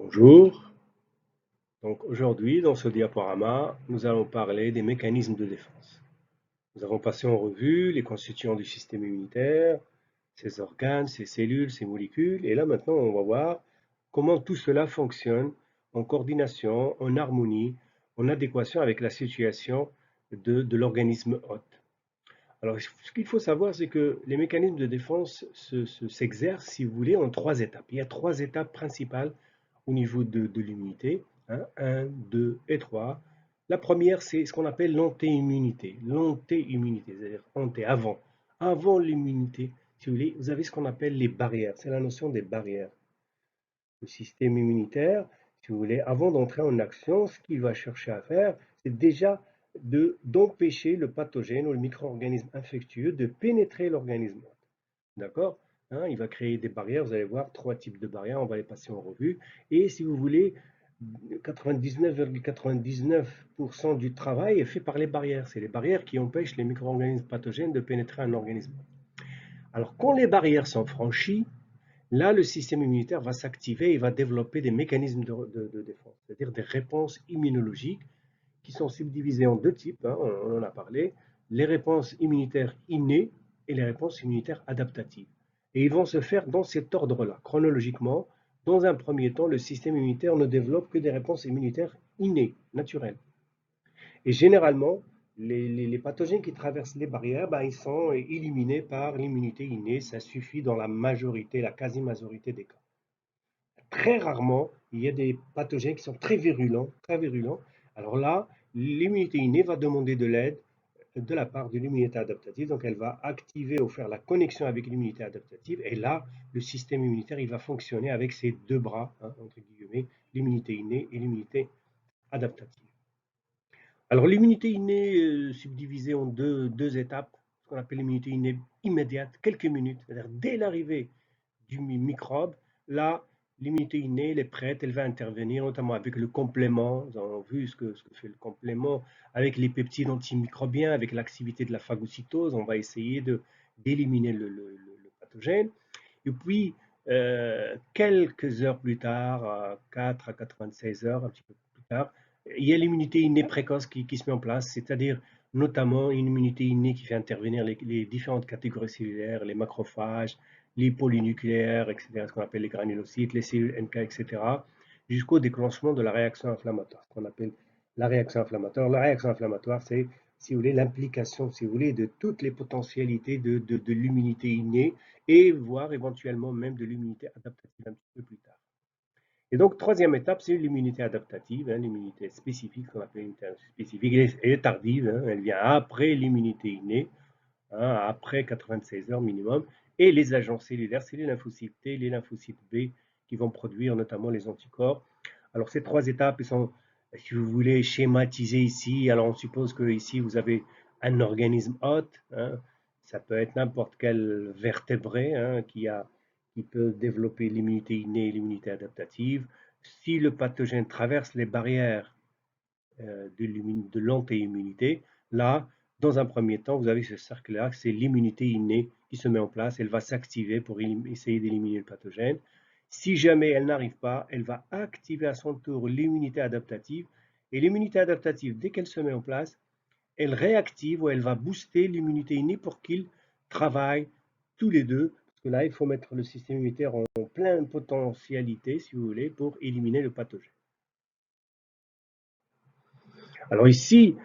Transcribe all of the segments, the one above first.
Bonjour. Donc aujourd'hui, dans ce diaporama, nous allons parler des mécanismes de défense. Nous avons passé en revue les constituants du système immunitaire, ses organes, ses cellules, ses molécules, et là maintenant on va voir comment tout cela fonctionne en coordination, en harmonie, en adéquation avec la situation de l'organisme hôte. Alors ce qu'il faut savoir, c'est que les mécanismes de défense s'exercent, si vous voulez, en trois étapes. Il y a trois étapes principales au niveau de l'immunité, hein, 1, 2 et 3. La première, c'est ce qu'on appelle l'anté-immunité. L'anté-immunité, c'est-à-dire anté, avant. Avant l'immunité, si vous voulez, vous avez ce qu'on appelle les barrières. C'est la notion des barrières. Le système immunitaire, si vous voulez, avant d'entrer en action, ce qu'il va chercher à faire, c'est déjà d'empêcher le pathogène ou le micro-organisme infectieux de pénétrer l'organisme. D'accord? Hein, il va créer des barrières, vous allez voir, trois types de barrières, on va les passer en revue. Et si vous voulez, 99,99% du travail est fait par les barrières. C'est les barrières qui empêchent les micro-organismes pathogènes de pénétrer un organisme. Alors, quand les barrières sont franchies, là, le système immunitaire va s'activer et va développer des mécanismes de défense, c'est-à-dire des réponses immunologiques qui sont subdivisées en deux types, hein, on en a parlé, les réponses immunitaires innées et les réponses immunitaires adaptatives. Et ils vont se faire dans cet ordre-là, chronologiquement. Dans un premier temps, le système immunitaire ne développe que des réponses immunitaires innées, naturelles. Et généralement, les pathogènes qui traversent les barrières, ils sont éliminés par l'immunité innée. Ça suffit dans la majorité, la quasi-majorité des cas. Très rarement, il y a des pathogènes qui sont très virulents, très virulents. Alors là, l'immunité innée va demander de l'aide de la part de l'immunité adaptative. Donc, elle va activer ou faire la connexion avec l'immunité adaptative. Et là, le système immunitaire, il va fonctionner avec ses deux bras, hein, entre guillemets, l'immunité innée et l'immunité adaptative. Alors, l'immunité innée subdivisée en deux étapes, ce qu'on appelle l'immunité innée immédiate, quelques minutes, c'est-à-dire dès l'arrivée du microbe, là, l'immunité innée, elle est prête, elle va intervenir, notamment avec le complément. Nous avons vu ce que fait le complément avec les peptides antimicrobiens, avec l'activité de la phagocytose. On va essayer d'éliminer le pathogène. Et puis, quelques heures plus tard, à 4 à 96 heures, un petit peu plus tard, il y a l'immunité innée précoce qui se met en place, c'est-à-dire notamment une immunité innée qui fait intervenir les différentes catégories cellulaires, les macrophages, les polynucléaires, etc., ce qu'on appelle les granulocytes, les cellules NK, etc., jusqu'au déclenchement de la réaction inflammatoire, ce qu'on appelle la réaction inflammatoire. La réaction inflammatoire, c'est, si vous voulez, l'implication, si vous voulez, de toutes les potentialités de l'immunité innée et voire éventuellement même de l'immunité adaptative un petit peu plus tard. Et donc, troisième étape, c'est l'immunité adaptative, hein, l'immunité spécifique, ce qu'on appelle l'immunité spécifique. Elle est tardive, hein, elle vient après l'immunité innée, hein, après 96 heures minimum, et les agents cellulaires, c'est les lymphocytes T, les lymphocytes B, qui vont produire notamment les anticorps. Alors, ces trois étapes sont, si vous voulez, schématisées ici. Alors, on suppose que ici, vous avez un organisme hôte, hein, ça peut être n'importe quel vertébré, hein, qui peut développer l'immunité innée et l'immunité adaptative. Si le pathogène traverse les barrières de l'anti-immunité, là, dans un premier temps, vous avez ce cercle-là, c'est l'immunité innée qui se met en place. Elle va s'activer pour essayer d'éliminer le pathogène. Si jamais elle n'arrive pas, elle va activer à son tour l'immunité adaptative. Et l'immunité adaptative, dès qu'elle se met en place, elle réactive ou elle va booster l'immunité innée pour qu'ils travaillent tous les deux. Parce que là, il faut mettre le système immunitaire en pleine potentialité, si vous voulez, pour éliminer le pathogène. Alors ici,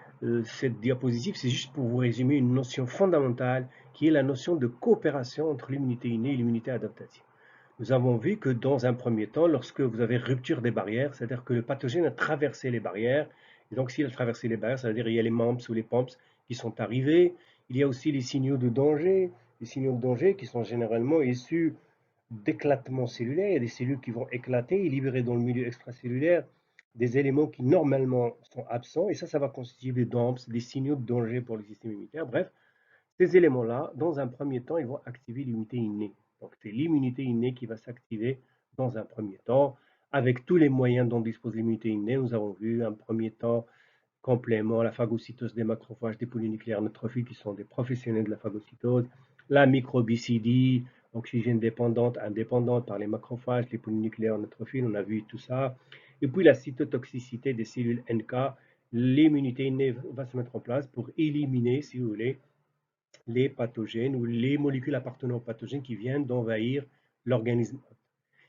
cette diapositive, c'est juste pour vous résumer une notion fondamentale qui est la notion de coopération entre l'immunité innée et l'immunité adaptative. Nous avons vu que dans un premier temps, lorsque vous avez rupture des barrières, c'est-à-dire que le pathogène a traversé les barrières, et donc s'il a traversé les barrières, c'est-à-dire qu'il y a les MAMPs ou les PAMPs qui sont arrivés, il y a aussi les signaux de danger, les signaux de danger qui sont généralement issus d'éclatement cellulaire, il y a des cellules qui vont éclater et libérer dans le milieu extracellulaire des éléments qui normalement sont absents, et ça va constituer des DAMPs, des signaux de danger pour le système immunitaire. Bref, ces éléments-là, dans un premier temps, ils vont activer l'immunité innée. Donc, c'est l'immunité innée qui va s'activer dans un premier temps, avec tous les moyens dont dispose l'immunité innée. Nous avons vu un premier temps complément, la phagocytose des macrophages, des polynucléaires neutrophiles qui sont des professionnels de la phagocytose, la microbicidie, oxygène dépendante, indépendante par les macrophages, les polynucléaires neutrophiles, on a vu tout ça. Et puis la cytotoxicité des cellules NK, l'immunité innée va se mettre en place pour éliminer, si vous voulez, les pathogènes ou les molécules appartenant aux pathogènes qui viennent d'envahir l'organisme.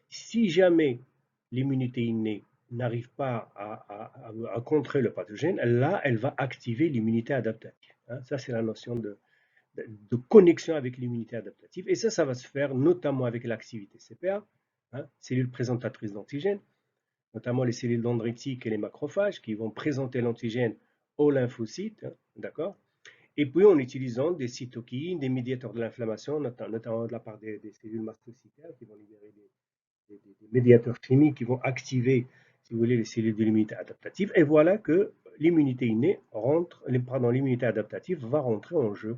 Si jamais l'immunité innée n'arrive pas à contrer le pathogène, là, elle va activer l'immunité adaptative. Ça, c'est la notion de connexion avec l'immunité adaptative. Et ça va se faire notamment avec l'activité CPA, cellules présentatrices d'antigènes, notamment les cellules dendritiques et les macrophages qui vont présenter l'antigène aux lymphocytes, d'accord. Et puis en utilisant des cytokines, des médiateurs de l'inflammation, notamment de la part des cellules mastocytaires qui vont libérer des médiateurs chimiques qui vont activer, si vous voulez, les cellules de l'immunité adaptative. Et voilà que l'immunité innée rentre, pardon, l'immunité adaptative va rentrer en jeu,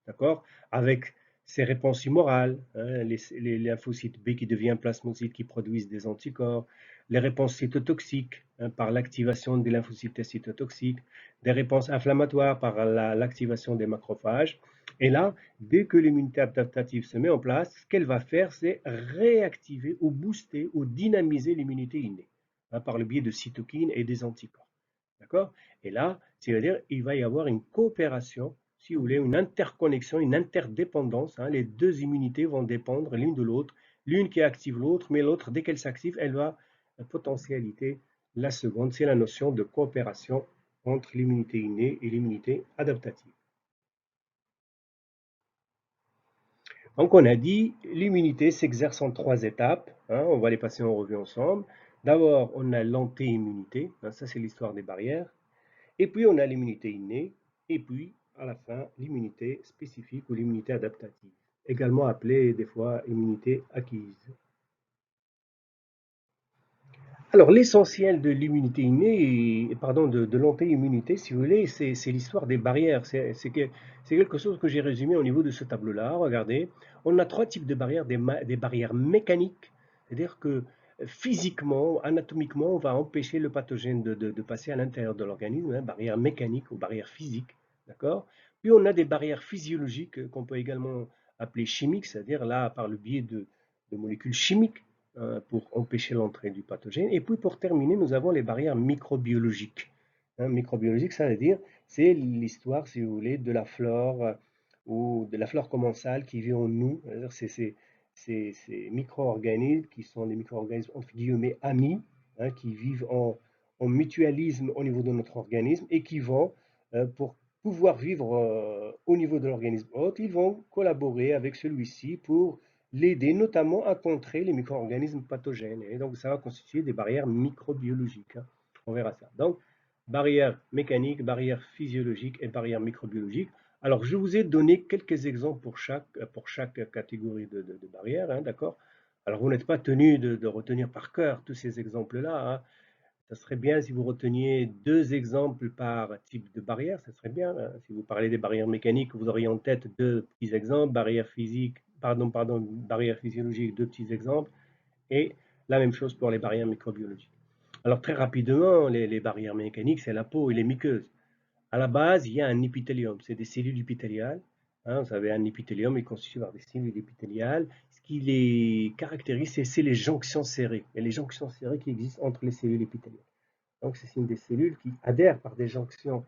d'accord, avec ses réponses humorales, les lymphocytes B qui deviennent plasmocytes qui produisent des anticorps, les réponses cytotoxiques par l'activation des lymphocytes cytotoxiques, des réponses inflammatoires par l'activation des macrophages. Et là, dès que l'immunité adaptative se met en place, ce qu'elle va faire, c'est réactiver ou booster ou dynamiser l'immunité innée par le biais de cytokines et des anticorps. D'accord? Et là, c'est-à-dire il va y avoir une coopération, si vous voulez, une interconnexion, une interdépendance. Les deux immunités vont dépendre l'une de l'autre. L'une qui active l'autre, mais l'autre, dès qu'elle s'active, elle va potentialité la seconde. C'est la notion de coopération entre l'immunité innée et l'immunité adaptative. Donc, on a dit, l'immunité s'exerce en trois étapes. On va les passer en revue ensemble. D'abord, on a l'anti-immunité. Ça, c'est l'histoire des barrières. Et puis, on a l'immunité innée. Et puis, à la fin, l'immunité spécifique ou l'immunité adaptative, également appelée des fois immunité acquise. Alors, l'essentiel de l'immunité innée, pardon, de l'anti-immunité, si vous voulez, c'est l'histoire des barrières. C'est quelque chose que j'ai résumé au niveau de ce tableau-là. Regardez, on a trois types de barrières, des barrières mécaniques, c'est-à-dire que physiquement, anatomiquement, on va empêcher le pathogène de passer à l'intérieur de l'organisme, barrières mécaniques ou barrières physiques, d'accord? Puis on a des barrières physiologiques qu'on peut également appeler chimiques, c'est-à-dire là, par le biais de molécules chimiques pour empêcher l'entrée du pathogène. Et puis pour terminer, nous avons les barrières microbiologiques. Microbiologique, ça veut dire, c'est l'histoire, si vous voulez, de la flore ou de la flore commensale qui vit en nous. C'est ces micro-organismes qui sont des micro-organismes entre guillemets amis, qui vivent en mutualisme au niveau de notre organisme et qui vont, pour pouvoir vivre au niveau de l'organisme hôte, ils vont collaborer avec celui-ci pour l'aider notamment à contrer les micro-organismes pathogènes. Et donc, ça va constituer des barrières microbiologiques. On verra ça. Donc, barrières mécaniques, barrières physiologiques et barrières microbiologiques. Alors, je vous ai donné quelques exemples pour chaque catégorie de barrières, d'accord? Alors, vous n'êtes pas tenu de retenir par cœur tous ces exemples-là. Ça serait bien si vous reteniez deux exemples par type de barrière, ça serait bien. Si vous parlez des barrières mécaniques, vous auriez en tête deux petits exemples, barrières physiques, barrières physiologiques, deux petits exemples, et la même chose pour les barrières microbiologiques. Alors très rapidement, les barrières mécaniques, c'est la peau et les muqueuses. À la base, il y a un épithélium, c'est des cellules épithéliales. Vous savez, un épithélium est constitué par des cellules épithéliales. Ce qui les caractérise, c'est les jonctions serrées. Il y a les jonctions serrées qui existent entre les cellules épithéliales. Donc, c'est une des cellules qui adhèrent par des jonctions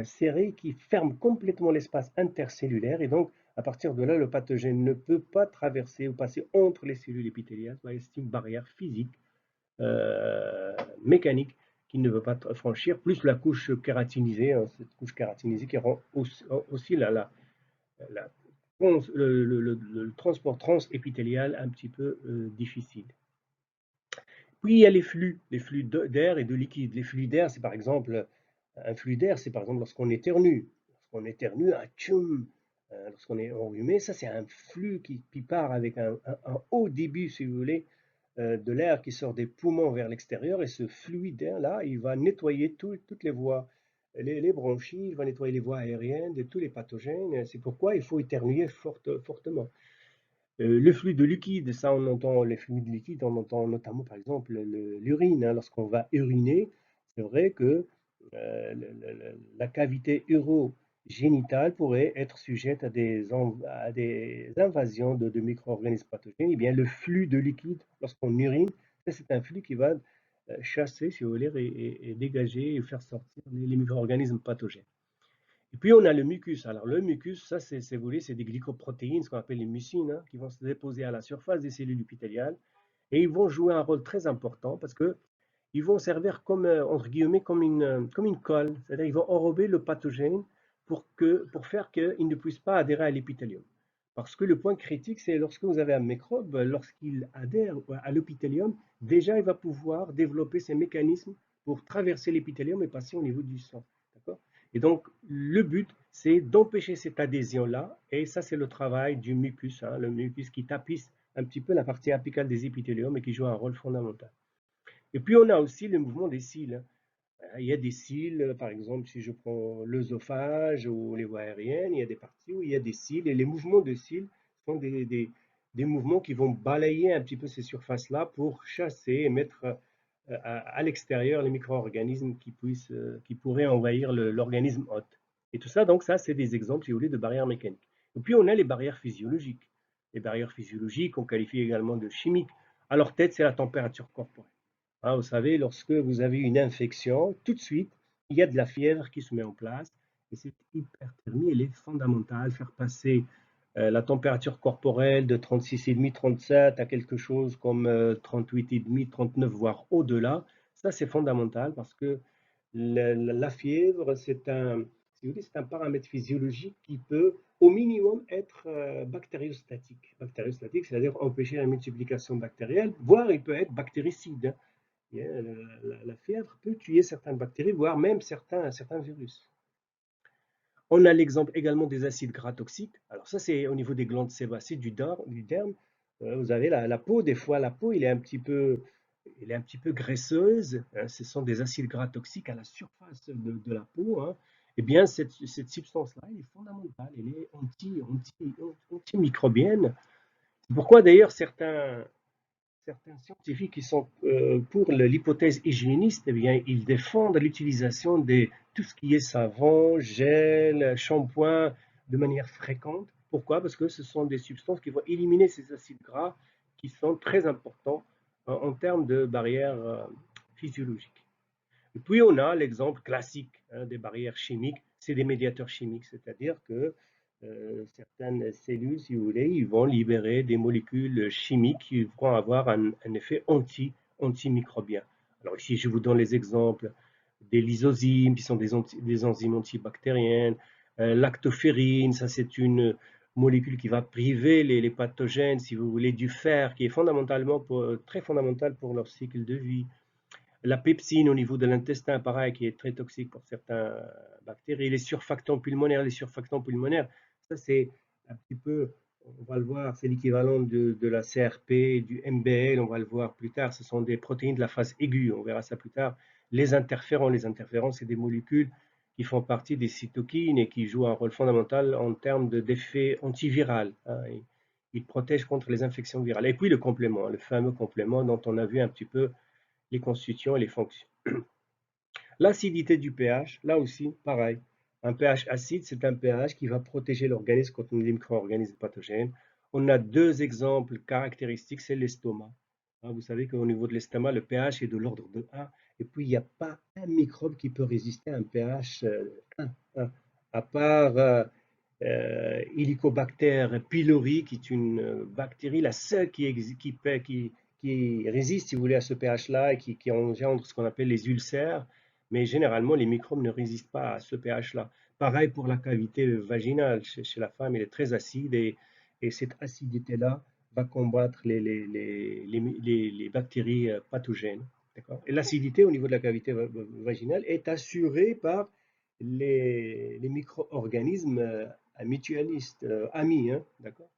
serrées qui ferment complètement l'espace intercellulaire. Et donc, à partir de là, le pathogène ne peut pas traverser ou passer entre les cellules épithéliales. C'est une barrière physique, mécanique, qu'il ne veut pas franchir, plus la couche kératinisée, cette couche kératinisée qui rend aussi le transport transépithélial un petit peu difficile. Puis il y a les flux d'air et de liquide. Les flux d'air, c'est par exemple, un flux d'air, c'est par exemple lorsqu'on éternue. Lorsqu'on éternue, un tchoum, lorsqu'on est enrhumé, ça c'est un flux qui part avec un haut débit, si vous voulez, de l'air qui sort des poumons vers l'extérieur. Et ce fluide d'air-là, il va nettoyer toutes les voies, les bronchies, il va nettoyer les voies aériennes de tous les pathogènes. C'est pourquoi il faut éternuer fortement. Le flux de liquide, ça on entend, les fluides liquides, on entend notamment par exemple l'urine. Lorsqu'on va uriner, c'est vrai que la cavité génitale pourrait être sujette à des invasions de micro-organismes pathogènes. Eh bien, le flux de liquide, lorsqu'on urine, ça, c'est un flux qui va chasser, si vous voulez, et dégager et faire sortir les micro-organismes pathogènes. Et puis, on a le mucus. Alors, le mucus, ça, vous voulez, c'est des glycoprotéines, ce qu'on appelle les mucines, hein, qui vont se déposer à la surface des cellules épithéliales. Et ils vont jouer un rôle très important parce que ils vont servir comme, entre guillemets, comme une colle. C'est-à-dire ils vont enrober le pathogène pour faire qu'il ne puisse pas adhérer à l'épithélium. Parce que le point critique, c'est lorsque vous avez un microbe, lorsqu'il adhère à l'épithélium, déjà il va pouvoir développer ces mécanismes pour traverser l'épithélium et passer au niveau du sang. D'accord? Et donc, le but, c'est d'empêcher cette adhésion-là. Et ça, c'est le travail du mucus, hein, le mucus qui tapisse un petit peu la partie apicale des épithéliums et qui joue un rôle fondamental. Et puis, on a aussi le mouvement des cils. Il y a des cils, par exemple, si je prends l'œsophage ou les voies aériennes, il y a des parties où il y a des cils. Et les mouvements de cils sont des mouvements qui vont balayer un petit peu ces surfaces-là pour chasser et mettre à l'extérieur les micro-organismes qui pourraient envahir l'organisme hôte. Et tout ça, donc, ça, c'est des exemples, si vous voulez, de barrières mécaniques. Et puis, on a les barrières physiologiques. Les barrières physiologiques, on qualifie également de chimiques. À leur tête, c'est la température corporelle. Hein, vous savez, lorsque vous avez une infection, tout de suite, il y a de la fièvre qui se met en place. Et cette hyperthermie, elle est fondamentale. Faire passer la température corporelle de 36,5, 37 à quelque chose comme 38,5, 39, voire au-delà, ça c'est fondamental parce que la fièvre, si vous voulez, c'est un paramètre physiologique qui peut au minimum être bactériostatique. Bactériostatique, c'est-à-dire empêcher la multiplication bactérielle, voire il peut être bactéricide, hein. La fièvre peut tuer certaines bactéries, voire même certains virus. On a l'exemple également des acides gras toxiques. Alors ça, c'est au niveau des glandes sébacées du derme. Vous avez la peau, des fois, la peau, elle est un petit peu graisseuse, hein. Ce sont des acides gras toxiques à la surface de la peau, hein. Eh bien, cette substance-là, elle est fondamentale. Elle est antimicrobienne. C'est pourquoi, d'ailleurs, certains scientifiques qui sont pour l'hypothèse hygiéniste, eh bien, ils défendent l'utilisation de tout ce qui est savon, gel, shampoing de manière fréquente. Pourquoi? Parce que ce sont des substances qui vont éliminer ces acides gras qui sont très importants en termes de barrières physiologiques. Et puis on a l'exemple classique, hein, des barrières chimiques, c'est des médiateurs chimiques, c'est-à-dire que certaines cellules, si vous voulez, ils vont libérer des molécules chimiques qui vont avoir un effet antimicrobien. Alors ici, je vous donne les exemples des lysozymes, qui sont des enzymes antibactériennes, lactoferrine, ça c'est une molécule qui va priver les pathogènes, si vous voulez, du fer, qui est très fondamental pour leur cycle de vie. La pepsine au niveau de l'intestin, pareil, qui est très toxique pour certaines bactéries. Les surfactants pulmonaires, ça c'est un petit peu, on va le voir, c'est l'équivalent de la CRP, du MBL, on va le voir plus tard. Ce sont des protéines de la phase aiguë, on verra ça plus tard. Les interférons, c'est des molécules qui font partie des cytokines et qui jouent un rôle fondamental en termes d'effet antiviral, hein. Ils protègent contre les infections virales. Et puis le complément, le fameux complément dont on a vu un petit peu les constituants et les fonctions. L'acidité du pH, là aussi, pareil. Un pH acide, c'est un pH qui va protéger l'organisme contre les micro-organismes pathogènes. On a deux exemples caractéristiques, c'est l'estomac. Vous savez qu'au niveau de l'estomac, le pH est de l'ordre de 1, et puis il n'y a pas un microbe qui peut résister à un pH 1, à part Helicobacter pylori, qui est une bactérie, la seule qui résiste, si vous voulez, à ce pH-là et qui engendre ce qu'on appelle les ulcères. Mais généralement, les microbes ne résistent pas à ce pH-là. Pareil pour la cavité vaginale. Chez la femme, elle est très acide et cette acidité-là va combattre les bactéries pathogènes. Et l'acidité au niveau de la cavité vaginale est assurée par les micro-organismes mutualistes, amis, hein, d'accord?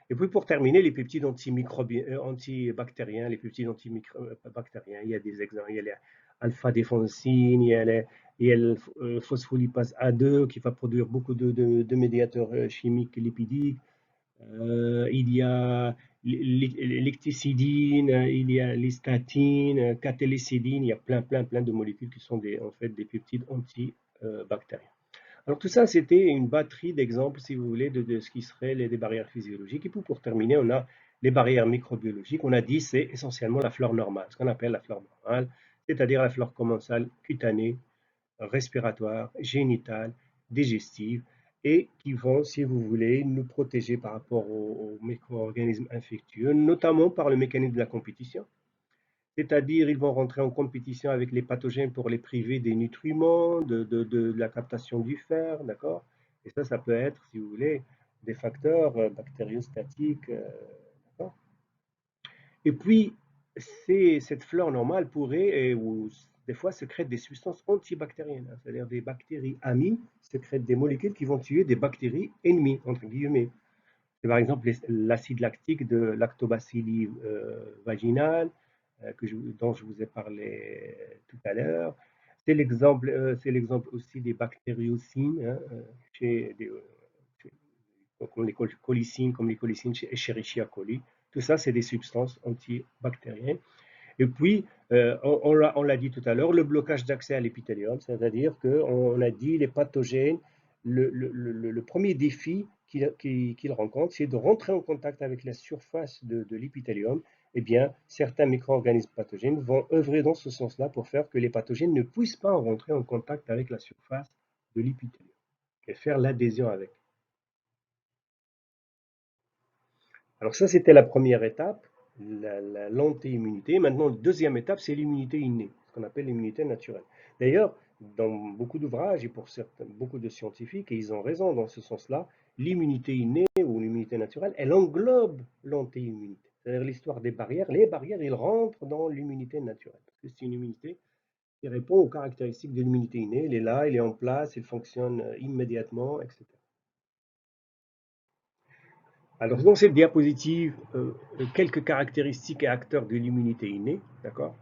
Et puis pour terminer, les peptides antibactériens, les peptides antibactériens, il y a des exemples, il y a les alpha-défensine, il y a le phospholipase A2 qui va produire beaucoup de médiateurs chimiques lipidiques. Il y a l'ecticidine, il y a l'hystatine, catélécidine, il y a plein de molécules qui sont en fait des peptides antibactériens. Alors tout ça, c'était une batterie d'exemples, si vous voulez, de ce qui serait des barrières physiologiques. Et puis pour terminer, on a les barrières microbiologiques. On a dit c'est essentiellement la flore normale, ce qu'on appelle la flore normale, c'est-à-dire la flore commensale cutanée, respiratoire, génitale, digestive, et qui vont, si vous voulez, nous protéger par rapport aux micro-organismes infectieux, notamment par le mécanisme de la compétition. C'est-à-dire, ils vont rentrer en compétition avec les pathogènes pour les priver des nutriments, de la captation du fer, d'accord? Et ça peut être, si vous voulez, des facteurs bactériostatiques, d'accord? Et puis, cette flore normale pourrait, ou des fois, sécrète des substances antibactériennes, hein, c'est-à-dire des bactéries amies sécrètent des molécules qui vont tuer des bactéries ennemies, entre guillemets. C'est par exemple l'acide lactique de lactobacilli vaginale, dont je vous ai parlé tout à l'heure. C'est l'exemple aussi des bactériocines, hein, chez des, comme les colicines, comme les colicines chez Escherichia coli. Tout ça, c'est des substances antibactériennes. Et puis, on l'a dit tout à l'heure, le blocage d'accès à l'épithélium, c'est-à-dire qu'on a dit les pathogènes, le premier défi qu'ils rencontrent, c'est de rentrer en contact avec la surface de l'épithélium. Eh bien, certains micro-organismes pathogènes vont œuvrer dans ce sens-là pour faire que les pathogènes ne puissent pas rentrer en contact avec la surface de l'épithélium et faire l'adhésion avec. Alors ça, c'était la première étape, l'anti-immunité. Maintenant, la deuxième étape, c'est l'immunité innée, ce qu'on appelle l'immunité naturelle. D'ailleurs, dans beaucoup d'ouvrages et pour certains, beaucoup de scientifiques, et ils ont raison dans ce sens-là, l'immunité innée ou l'immunité naturelle, elle englobe l'anti-immunité. C'est-à-dire l'histoire des barrières. Les barrières, ils rentrent dans l'immunité naturelle. Parce que c'est une immunité qui répond aux caractéristiques de l'immunité innée. Elle est là, elle est en place, elle fonctionne immédiatement, etc. Alors, dans cette diapositive, quelques caractéristiques et acteurs de l'immunité innée, d'accord?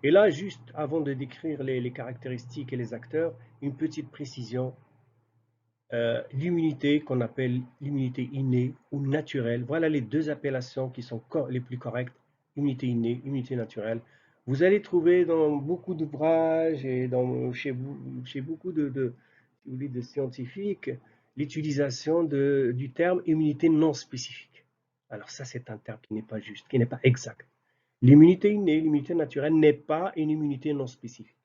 Et là, juste avant de décrire les caractéristiques et les acteurs, une petite précision. L'immunité qu'on appelle l'immunité innée ou naturelle, voilà les deux appellations qui sont les plus correctes, immunité innée, immunité naturelle. Vous allez trouver dans beaucoup d'ouvrages et chez beaucoup si vous voulez, de scientifiques l'utilisation du terme immunité non spécifique. Alors ça, c'est un terme qui n'est pas juste, qui n'est pas exact. L'immunité innée, l'immunité naturelle n'est pas une immunité non spécifique.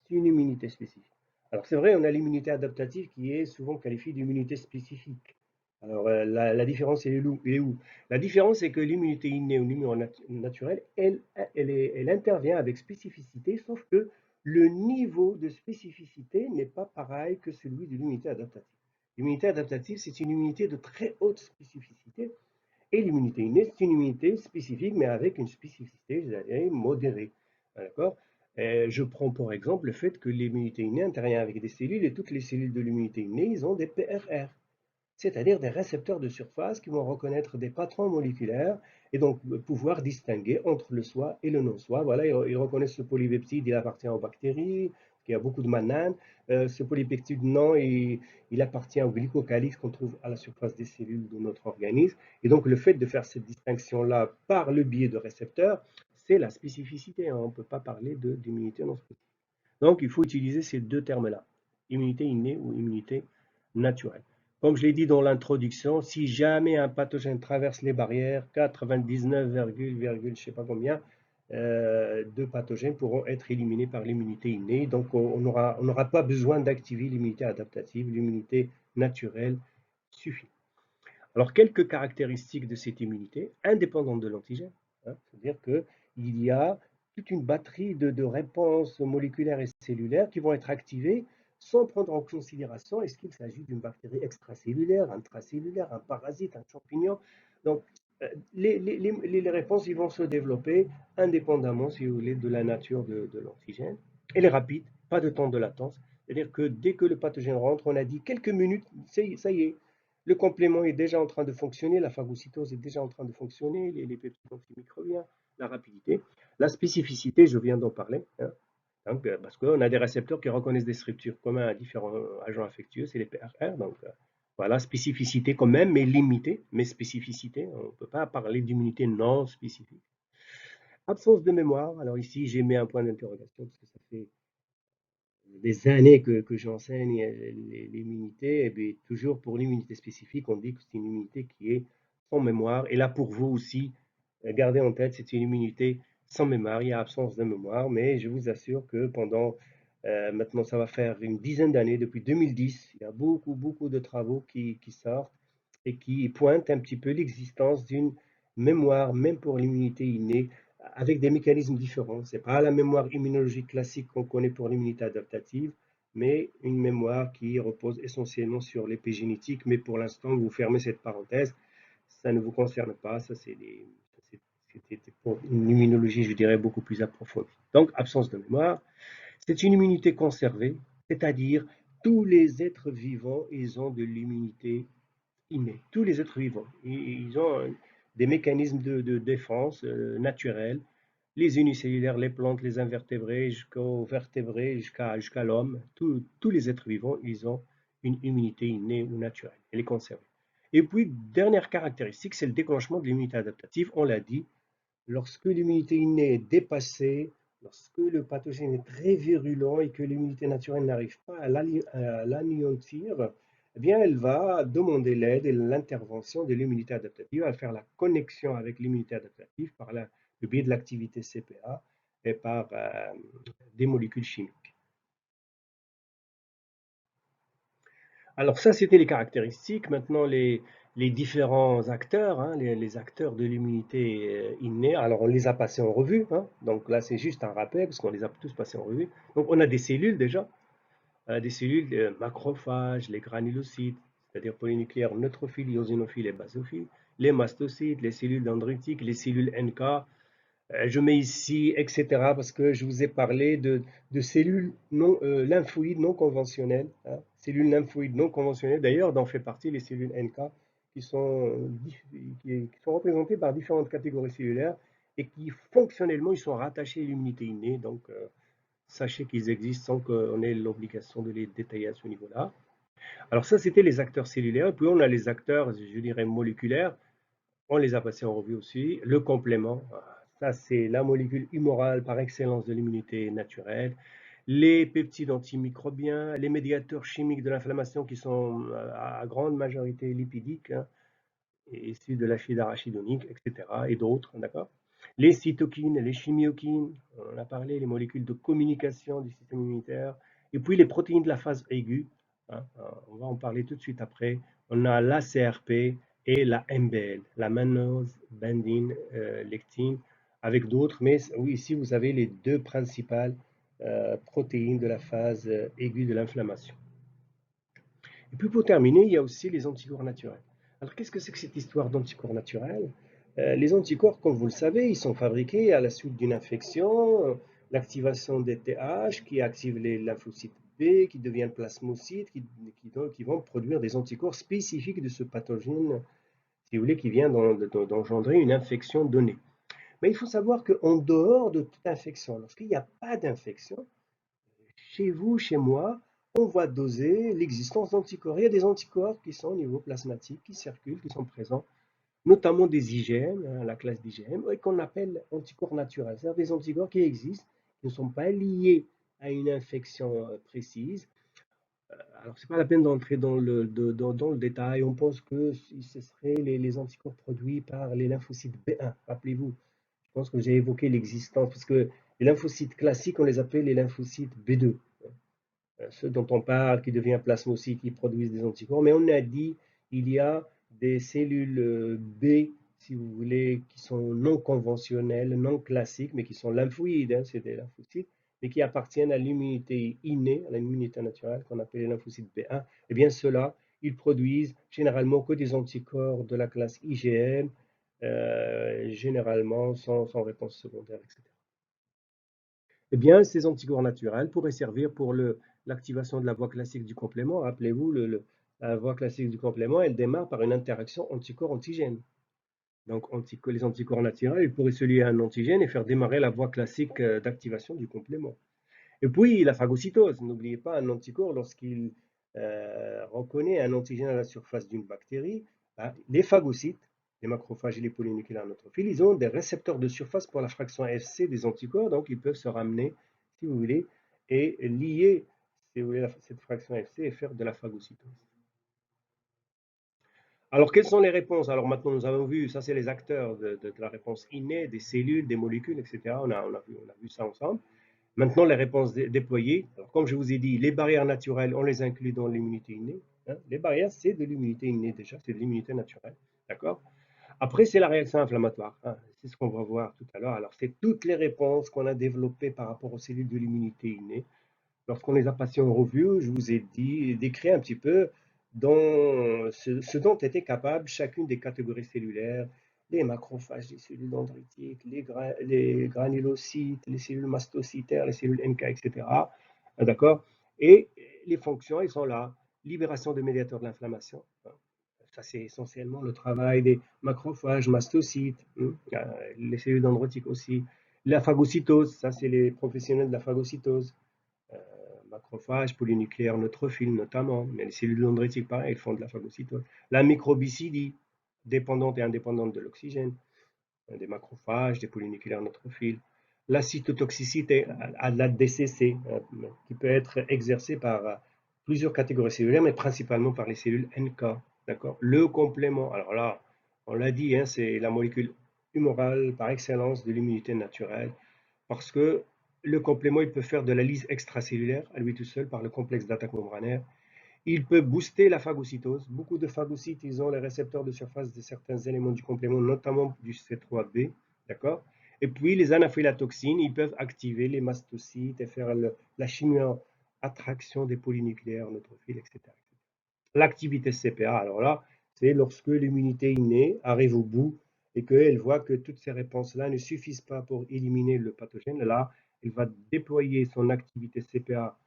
C'est une immunité spécifique. Alors c'est vrai, on a l'immunité adaptative qui est souvent qualifiée d'immunité spécifique. Alors la différence est où? La différence est que l'immunité innée ou l'immunité naturelle, elle intervient avec spécificité, sauf que le niveau de spécificité n'est pas pareil que celui de l'immunité adaptative. L'immunité adaptative, c'est une immunité de très haute spécificité, et l'immunité innée, c'est une immunité spécifique, mais avec une spécificité, je dirais, modérée. D'accord? Je prends pour exemple le fait que l'immunité innée intervient avec des cellules, et toutes les cellules de l'immunité innée, ils ont des PRR, c'est-à-dire des récepteurs de surface qui vont reconnaître des patrons moléculaires et donc pouvoir distinguer entre le soi et le non-soi. Voilà, ils reconnaissent ce polypeptide, il appartient aux bactéries, qui a beaucoup de mananes. Ce polypeptide, non, il appartient au glycocalyx qu'on trouve à la surface des cellules de notre organisme. Et donc, le fait de faire cette distinction-là par le biais de récepteurs, c'est la spécificité, hein. On ne peut pas parler d'immunité non spécifique. Donc, il faut utiliser ces deux termes-là, immunité innée ou immunité naturelle. Comme je l'ai dit dans l'introduction, si jamais un pathogène traverse les barrières, 99, je ne sais pas combien de pathogènes pourront être éliminés par l'immunité innée. Donc, on n'aura pas besoin d'activer l'immunité adaptative, l'immunité naturelle suffit. Alors, quelques caractéristiques de cette immunité, indépendante de l'antigène, hein, c'est-à-dire qu'il y a toute une batterie de réponses moléculaires et cellulaires qui vont être activées sans prendre en considération est-ce qu'il s'agit d'une bactérie extracellulaire, intracellulaire, un parasite, un champignon. Donc, les réponses ils vont se développer indépendamment, si vous voulez, de la nature de l'antigène. Elle est rapide, pas de temps de latence. C'est-à-dire que dès que le pathogène rentre, on a dit quelques minutes, ça y est, le complément est déjà en train de fonctionner, la phagocytose est déjà en train de fonctionner, les peptides antimicrobiens, la rapidité. La spécificité, je viens d'en parler, hein, donc, parce qu'on a des récepteurs qui reconnaissent des structures communes à différents agents infectieux, c'est les PRR. Donc, voilà, spécificité quand même, mais limitée, mais spécificité. On ne peut pas parler d'immunité non spécifique. Absence de mémoire. Alors ici, j'ai mis un point d'interrogation parce que ça fait des années que j'enseigne l'immunité, et bien, toujours pour l'immunité spécifique, on dit que c'est une immunité qui est sans mémoire. Et là, pour vous aussi, gardez en tête, c'est une immunité sans mémoire, il y a absence de mémoire, mais je vous assure que pendant, maintenant ça va faire une dizaine d'années, depuis 2010, il y a beaucoup de travaux qui sortent et qui pointent un petit peu l'existence d'une mémoire, même pour l'immunité innée, avec des mécanismes différents. Ce n'est pas la mémoire immunologique classique qu'on connaît pour l'immunité adaptative, mais une mémoire qui repose essentiellement sur l'épigénétique. Mais pour l'instant, vous fermez cette parenthèse, ça ne vous concerne pas, ça c'était pour une immunologie, je dirais, beaucoup plus approfondie. Donc, absence de mémoire, c'est une immunité conservée, c'est-à-dire tous les êtres vivants, ils ont de l'immunité innée. Tous les êtres vivants, ils ont des mécanismes de défense naturels, les unicellulaires, les plantes, les invertébrés, jusqu'aux vertébrés, jusqu'à l'homme, tous les êtres vivants, ils ont une immunité innée ou naturelle. Elle est conservée. Et puis, dernière caractéristique, c'est le déclenchement de l'immunité adaptative. On l'a dit, lorsque l'immunité innée est dépassée, lorsque le pathogène est très virulent et que l'immunité naturelle n'arrive pas à l'anéantir, eh bien, elle va demander l'aide et l'intervention de l'immunité adaptative. Elle va faire la connexion avec l'immunité adaptative par le biais de l'activité CPA et par des molécules chimiques. Alors ça, c'était les caractéristiques. Maintenant, les différents acteurs, hein, les acteurs de l'immunité innée, alors on les a passés en revue, hein. Donc là, c'est juste un rappel, parce qu'on les a tous passés en revue. Donc on a des cellules déjà, des cellules macrophages, les granulocytes, c'est-à-dire polynucléaires neutrophiles, eosinophiles et basophiles, les mastocytes, les cellules dendritiques, les cellules NK, je mets ici, etc., parce que je vous ai parlé de cellules lymphoïdes non conventionnelles, hein, cellules lymphoïdes non conventionnelles. D'ailleurs, dont fait partie les cellules NK, qui sont, qui sont représentées par différentes catégories cellulaires et qui, fonctionnellement, ils sont rattachés à l'immunité innée. Donc, sachez qu'ils existent sans qu'on ait l'obligation de les détailler à ce niveau-là. Alors ça, c'était les acteurs cellulaires. Et puis, on a les acteurs, je dirais, moléculaires. On les a passés en revue aussi. Le complément, ça c'est la molécule humorale par excellence de l'immunité naturelle. Les peptides antimicrobiens, les médiateurs chimiques de l'inflammation qui sont à grande majorité lipidiques, hein, issus de l'acide arachidonique, etc. et d'autres, d'accord? Les cytokines, les chimiokines, on en a parlé, les molécules de communication du système immunitaire, et puis les protéines de la phase aiguë, hein, on va en parler tout de suite après. On a la CRP et la MBL, la mannose bendine lectine, avec d'autres, mais oui, ici vous avez les deux principales protéines de la phase aiguë de l'inflammation. Et puis pour terminer, il y a aussi les anticorps naturels. Alors qu'est-ce que c'est que cette histoire d'anticorps naturels? Les anticorps, comme vous le savez, ils sont fabriqués à la suite d'une infection, l'activation des TH qui active les lymphocytes B, qui deviennent plasmocytes, qui vont produire des anticorps spécifiques de ce pathogène, si vous voulez, qui vient d'engendrer une infection donnée. Mais il faut savoir qu'en dehors de toute infection, lorsqu'il n'y a pas d'infection, chez vous, chez moi, on va doser l'existence d'anticorps. Il y a des anticorps qui sont au niveau plasmatique, qui circulent, qui sont présents, notamment des IgM, hein, la classe d'IgM, et qu'on appelle anticorps naturels. C'est-à-dire des anticorps qui existent, qui ne sont pas liés à une infection précise. Alors, ce n'est pas la peine d'entrer dans le détail. On pense que ce seraient les anticorps produits par les lymphocytes B1. Rappelez-vous, je pense que j'ai évoqué l'existence, parce que les lymphocytes classiques, on les appelle les lymphocytes B2. Ceux dont on parle, qui deviennent plasmocytes, qui produisent des anticorps. Mais on a dit il y a des cellules B, si vous voulez, qui sont non conventionnelles, non classiques, mais qui sont lymphoïdes, hein, c'est des lymphocytes, mais qui appartiennent à l'immunité innée, à l'immunité naturelle, qu'on appelle les lymphocytes B1. Eh bien, ceux-là, ils produisent généralement que des anticorps de la classe IgM, généralement sans réponse secondaire, etc. Eh bien, ces anticorps naturels pourraient servir pour l'activation de la voie classique du complément. Rappelez-vous, la voie classique du complément, elle démarre par une interaction anticorps-antigène. Donc, les anticorps naturels, ils pourraient se lier à un antigène et faire démarrer la voie classique d'activation du complément. Et puis, la phagocytose. N'oubliez pas, un anticorps, lorsqu'il reconnaît un antigène à la surface d'une bactérie, les phagocytes, les macrophages et les polynucléaires neutrophiles, ils ont des récepteurs de surface pour la fraction Fc des anticorps, donc ils peuvent se ramener, si vous voulez, et lier si vous voulez, cette fraction FC et faire de la phagocytose. Alors, quelles sont les réponses? Alors maintenant, nous avons vu, ça c'est les acteurs de la réponse innée, des cellules, des molécules, etc. On a vu ça ensemble. Maintenant, les réponses déployées. Alors, comme je vous ai dit, les barrières naturelles, on les inclut dans l'immunité innée. Hein. Les barrières, c'est de l'immunité innée déjà, c'est de l'immunité naturelle. D'accord? Après, c'est la réaction inflammatoire. Hein. C'est ce qu'on va voir tout à l'heure. Alors, c'est toutes les réponses qu'on a développées par rapport aux cellules de l'immunité innée. Lorsqu'on les a passées en revue, je vous ai décrit un petit peu ce dont était capable chacune des catégories cellulaires, les macrophages, les cellules dendritiques, les granulocytes, les cellules mastocytaires, les cellules NK, etc. D'accord? Et les fonctions, elles sont là. Libération des médiateurs de l'inflammation. Ça, c'est essentiellement le travail des macrophages, mastocytes, les cellules dendritiques aussi. La phagocytose, ça, c'est les professionnels de la phagocytose. Euh, Macrophages, polynucléaires, neutrophiles notamment, mais les cellules dendritiques, pareil, elles font de la phagocytose. La microbicidie, dépendante et indépendante de l'oxygène, des macrophages, des polynucléaires neutrophiles. La cytotoxicité à la DCC, qui peut être exercée par plusieurs catégories cellulaires, mais principalement par les cellules NK. D'accord? Le complément, alors là, on l'a dit, hein, c'est la molécule humorale par excellence de l'immunité naturelle, parce que le complément, il peut faire de la lyse extracellulaire à lui tout seul par le complexe d'attaque membranaire. Il peut booster la phagocytose. Beaucoup de phagocytes, ils ont les récepteurs de surface de certains éléments du complément, notamment du C3b. D'accord? Et puis, les anaphylatoxines, ils peuvent activer les mastocytes et faire la chimio-attraction des polynucléaires neutrophiles, etc. L'activité CPA, alors là, c'est lorsque l'immunité innée arrive au bout et qu'elle voit que toutes ces réponses-là ne suffisent pas pour éliminer le pathogène. Là, elle va déployer son activité CPA,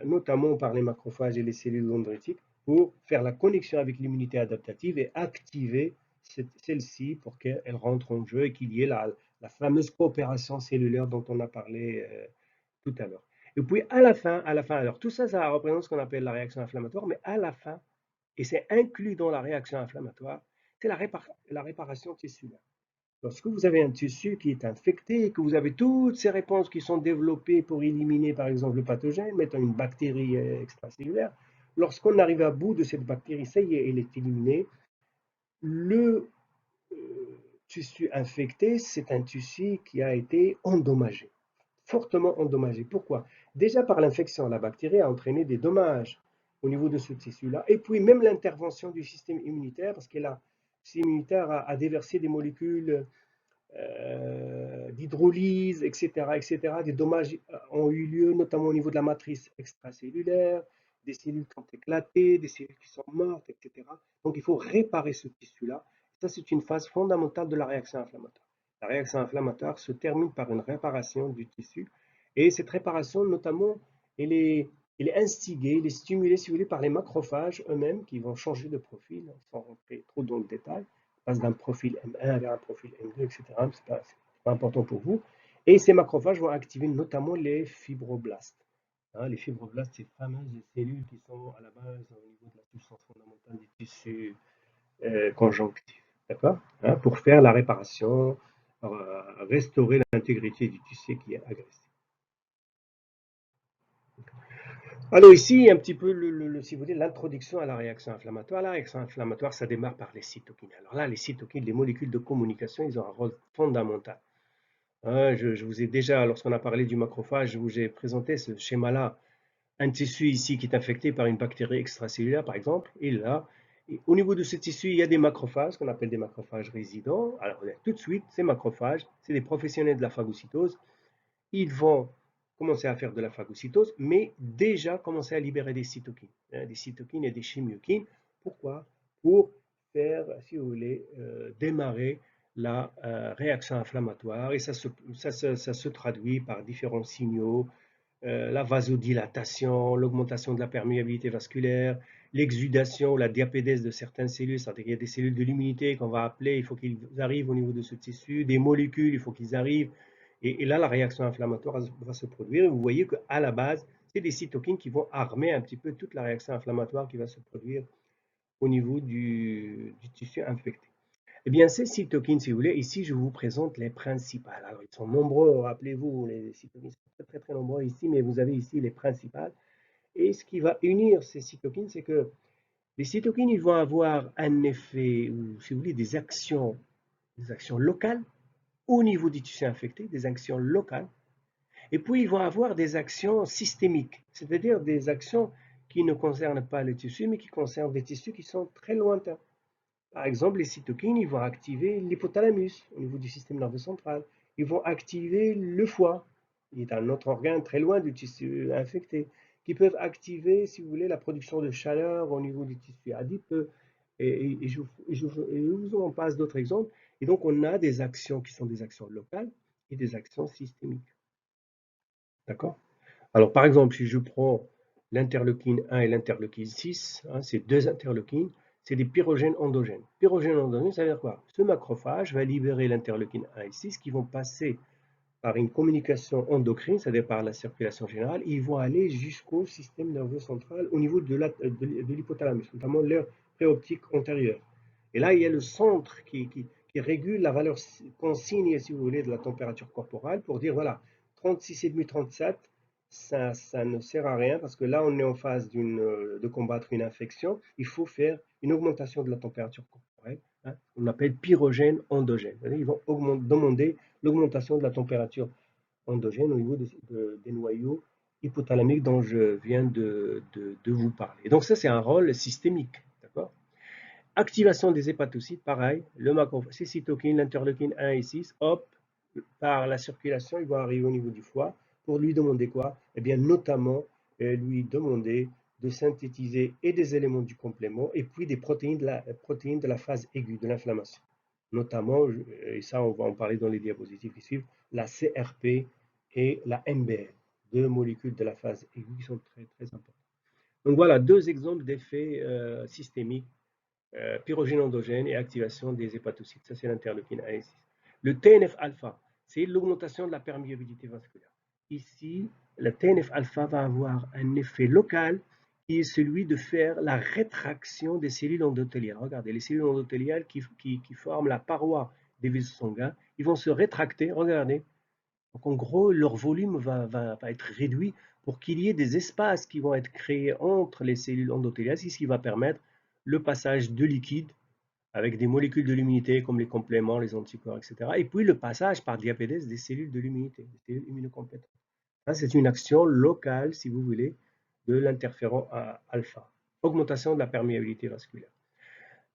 notamment par les macrophages et les cellules dendritiques, pour faire la connexion avec l'immunité adaptative et activer celle-ci pour qu'elle rentre en jeu et qu'il y ait la fameuse coopération cellulaire dont on a parlé tout à l'heure. Et puis à la fin, alors tout ça, ça représente ce qu'on appelle la réaction inflammatoire, mais à la fin, et c'est inclus dans la réaction inflammatoire, c'est la réparation tissulaire. Lorsque vous avez un tissu qui est infecté et que vous avez toutes ces réponses qui sont développées pour éliminer par exemple le pathogène, mettons une bactérie extracellulaire, lorsqu'on arrive à bout de cette bactérie, ça y est, elle est éliminée, le euh, tissu infecté, c'est un tissu qui a été endommagé, fortement endommagé. Pourquoi? Déjà par l'infection, la bactérie a entraîné des dommages au niveau de ce tissu-là. Et puis même l'intervention du système immunitaire, parce que le système immunitaire a déversé des molécules d'hydrolyse, etc., etc. Des dommages ont eu lieu, notamment au niveau de la matrice extracellulaire, des cellules qui ont éclaté, des cellules qui sont mortes, etc. Donc il faut réparer ce tissu-là. Ça, c'est une phase fondamentale de la réaction inflammatoire. La réaction inflammatoire se termine par une réparation du tissu. Et cette réparation, notamment, elle est instigée, elle est stimulée, si vous voulez, par les macrophages eux-mêmes qui vont changer de profil, sans rentrer trop dans le détail, passe d'un profil M1 vers un profil M2, etc. Ce n'est pas important pour vous. Et ces macrophages vont activer notamment les fibroblastes. Hein, les fibroblastes, ces fameuses cellules qui sont à la base au niveau de la substance fondamentale du tissu conjonctif. D'accord? Hein, pour faire la réparation, restaurer l'intégrité du tissu qui est agressé. Alors ici, un petit peu, si vous voulez, l'introduction à la réaction inflammatoire. La réaction inflammatoire, ça démarre par les cytokines. Alors là, les cytokines, les molécules de communication, ils ont un rôle fondamental. Hein, je vous ai déjà, lorsqu'on a parlé du macrophage, je vous ai présenté ce schéma-là. Un tissu ici qui est infecté par une bactérie extracellulaire, par exemple, et là, au niveau de ce tissu, il y a des macrophages qu'on appelle des macrophages résidents. Alors tout de suite, ces macrophages, c'est des professionnels de la phagocytose. Ils vont commencer à faire de la phagocytose, mais déjà commencer à libérer des cytokines et des chimiokines. Pourquoi? Pour faire, si vous voulez, démarrer la réaction inflammatoire et ça se traduit par différents signaux, la vasodilatation, l'augmentation de la perméabilité vasculaire, l'exudation, la diapédèse de certaines cellules, c'est-à-dire qu'il y a des cellules de l'immunité qu'on va appeler, il faut qu'ils arrivent au niveau de ce tissu, des molécules, il faut qu'ils arrivent, et là la réaction inflammatoire va se produire, et vous voyez qu'à la base, c'est des cytokines qui vont armer un petit peu toute la réaction inflammatoire qui va se produire au niveau du tissu infecté. Eh bien, ces cytokines, si vous voulez, ici, je vous présente les principales. Alors, ils sont nombreux, rappelez-vous, les cytokines sont très, très, très nombreux ici, mais vous avez ici les principales. Et ce qui va unir ces cytokines, c'est que les cytokines, ils vont avoir un effet, ou si vous voulez, des actions locales au niveau du tissu infecté, des actions locales, et puis ils vont avoir des actions systémiques, c'est-à-dire des actions qui ne concernent pas le tissu, mais qui concernent des tissus qui sont très lointains. Par exemple, les cytokines, ils vont activer l'hypothalamus au niveau du système nerveux central. Ils vont activer le foie, qui est un autre organe très loin du tissu infecté, qui peuvent activer, si vous voulez, la production de chaleur au niveau du tissu adipeux. Et je vous en passe d'autres exemples. Et donc, on a des actions qui sont des actions locales et des actions systémiques. D'accord? Alors, par exemple, si je prends l'interleukine 1 et l'interleukine 6, hein, ces deux interleukines, c'est des pyrogènes endogènes. Pyrogènes endogènes, ça veut dire quoi? Ce macrophage va libérer l'interleukine 1 et 6 qui vont passer par une communication endocrine, c'est-à-dire par la circulation générale, ils vont aller jusqu'au système nerveux central au niveau de l'hypothalamus, notamment l'aire préoptique antérieure. Et là, il y a le centre qui régule la valeur consigne, si vous voulez, de la température corporelle pour dire, voilà, 36,5, 37, ça ne sert à rien parce que là, on est en phase de combattre une infection. Il faut faire une augmentation de la température corporelle, hein, on appelle pyrogène endogène. Ils vont demander l'augmentation de la température endogène au niveau des noyaux hypothalamiques dont je viens de vous parler. Donc ça, c'est un rôle systémique. D'accord? Activation des hépatocytes, pareil, le macrophage, ces cytokines, l'interleukine 1 et 6, hop, par la circulation, ils vont arriver au niveau du foie pour lui demander quoi? Eh bien, notamment, lui demander de synthétiser et des éléments du complément et puis des protéines de la phase aiguë de l'inflammation. Notamment, et ça, on va en parler dans les diapositives qui suivent, la CRP et la MBL, deux molécules de la phase aiguë qui sont très, très importantes. Donc voilà, deux exemples d'effets systémiques pyrogène endogène et activation des hépatocytes. Ça, c'est l'interleukine 1 et 6. Le TNF-alpha, c'est l'augmentation de la perméabilité vasculaire. Ici, le TNF-alpha va avoir un effet local qui est celui de faire la rétraction des cellules endothéliales. Regardez, les cellules endothéliales qui forment la paroi des vaisseaux sanguins, ils vont se rétracter, regardez. Donc en gros, leur volume va être réduit pour qu'il y ait des espaces qui vont être créés entre les cellules endothéliales, ce qui va permettre le passage de liquide avec des molécules de l'immunité comme les compléments, les anticorps, etc. Et puis le passage par diapédèse des cellules de l'immunité, des cellules immunocompétentes. Ça, c'est une action locale, si vous voulez, de l'interféron alpha. Augmentation de la perméabilité vasculaire.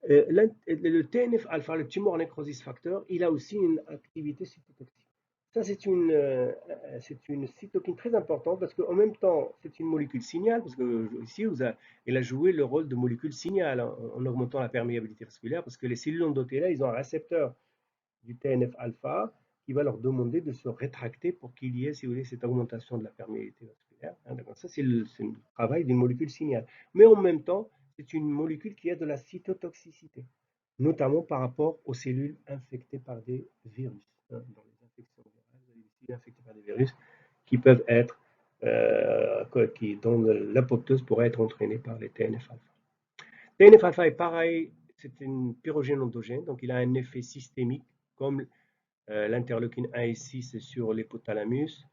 Le TNF-alpha, le tumor necrosis factor, il a aussi une activité cytotoxique. Ça, c'est une cytokine très importante parce qu'en même temps, c'est une molécule signal, parce que ici, elle a joué le rôle de molécule signal en augmentant la perméabilité vasculaire, parce que les cellules endothéliales, ils ont un récepteur du TNF-alpha qui va leur demander de se rétracter pour qu'il y ait, si vous voulez, cette augmentation de la perméabilité vasculaire. Hein, ça, c'est le travail d'une molécule signal. Mais en même temps, c'est une molécule qui a de la cytotoxicité, notamment par rapport aux cellules infectées par des virus. Hein, dans les infections virales, vous avez des cellules infectées par des virus qui peuvent être, dont l'apoptose pourrait être entraînée par les TNF-alpha. TNF-alpha est pareil, c'est une pyrogène endogène, donc il a un effet systémique, comme l'interleukine 1 et 6 sur l'hypothalamus.